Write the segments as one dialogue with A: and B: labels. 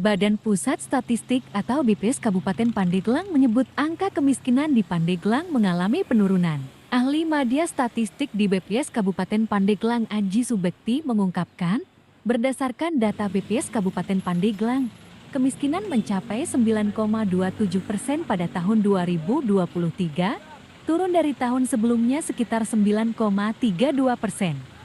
A: Badan Pusat Statistik atau BPS Kabupaten Pandeglang menyebut angka kemiskinan di Pandeglang mengalami penurunan. Ahli Media Statistik di BPS Kabupaten Pandeglang Aji Subekti mengungkapkan, berdasarkan data BPS Kabupaten Pandeglang, kemiskinan mencapai 9,27% pada tahun 2023, turun dari tahun sebelumnya sekitar 9,32%.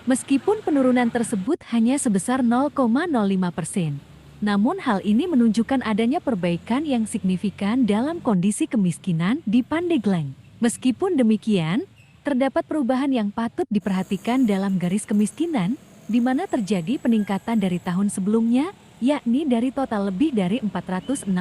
A: Meskipun penurunan tersebut hanya sebesar 0,05%. Namun hal ini menunjukkan adanya perbaikan yang signifikan dalam kondisi kemiskinan di Pandeglang. Meskipun demikian, terdapat perubahan yang patut diperhatikan dalam garis kemiskinan, di mana terjadi peningkatan dari tahun sebelumnya, yakni dari total lebih dari 416.000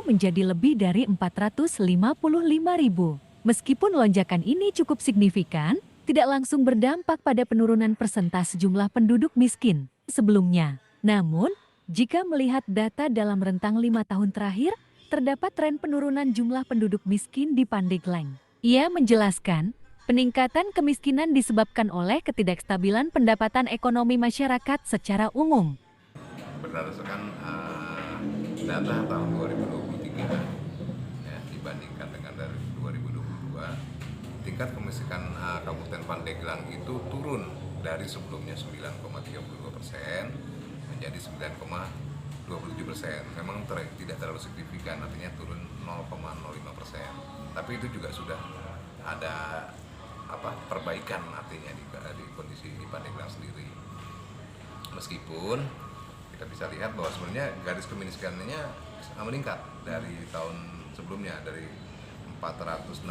A: menjadi lebih dari 455.000. Meskipun lonjakan ini cukup signifikan, tidak langsung berdampak pada penurunan persentase jumlah penduduk miskin sebelumnya. Namun, jika melihat data dalam rentang 5 tahun terakhir, terdapat tren penurunan jumlah penduduk miskin di Pandeglang. Ia menjelaskan, peningkatan kemiskinan disebabkan oleh ketidakstabilan pendapatan ekonomi masyarakat secara umum.
B: Berdasarkan data tahun 2023 ya, dibandingkan dengan dari 2022, tingkat kemiskinan Kabupaten Pandeglang itu turun dari sebelumnya 9,32% menjadi 9,27%. Memang tidak terlalu signifikan, artinya turun 0,05%. Tapi itu juga sudah ada perbaikan artinya di kondisi di Pandeglang sendiri. Meskipun kita bisa lihat bahwa sebenarnya garis kemiskinannya meningkat dari tahun sebelumnya, dari 416.000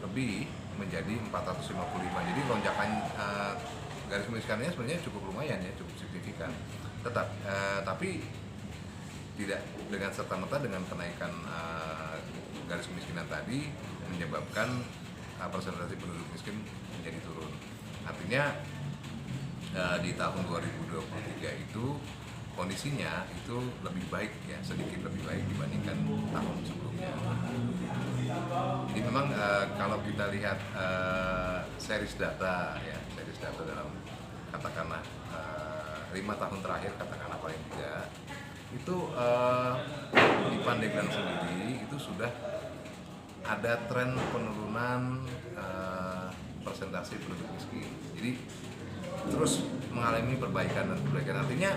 B: lebih menjadi 455. Jadi lonjakan garis kemiskinannya sebenarnya cukup lumayan ya, cukup signifikan. Tapi tidak dengan serta-merta dengan kenaikan garis kemiskinan tadi menyebabkan persentase penduduk miskin menjadi turun. Artinya di tahun 2023 itu kondisinya itu lebih baik ya, sedikit lebih baik dibandingkan tahun sebelumnya. Jadi memang kalau kita lihat series data dalam katakanlah 5 tahun terakhir, katakanlah paling tidak, itu di Pandeglang sendiri itu sudah ada tren penurunan persentase penduduk miskin. Jadi terus mengalami perbaikan. Artinya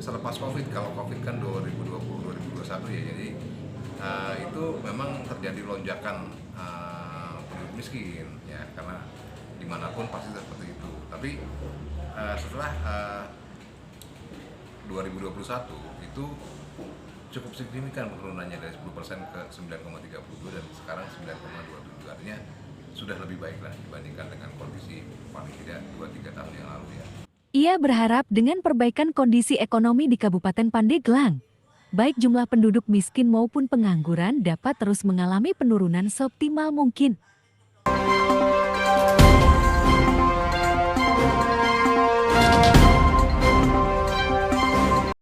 B: selepas COVID, kalau COVID kan 2020-2021 ya, jadi itu memang terjadi lonjakan penduduk miskin ya, karena dimanapun pasti seperti itu. Tapi setelah 2021 itu cukup signifikan penurunannya dari 10% ke 9,32 dan sekarang 9,27, artinya sudah lebih baik lah dibandingkan dengan kondisi paling tidak 2-3 tahun yang lalu ya.
A: Ia berharap dengan perbaikan kondisi ekonomi di Kabupaten Pandeglang, baik jumlah penduduk miskin maupun pengangguran dapat terus mengalami penurunan seoptimal mungkin.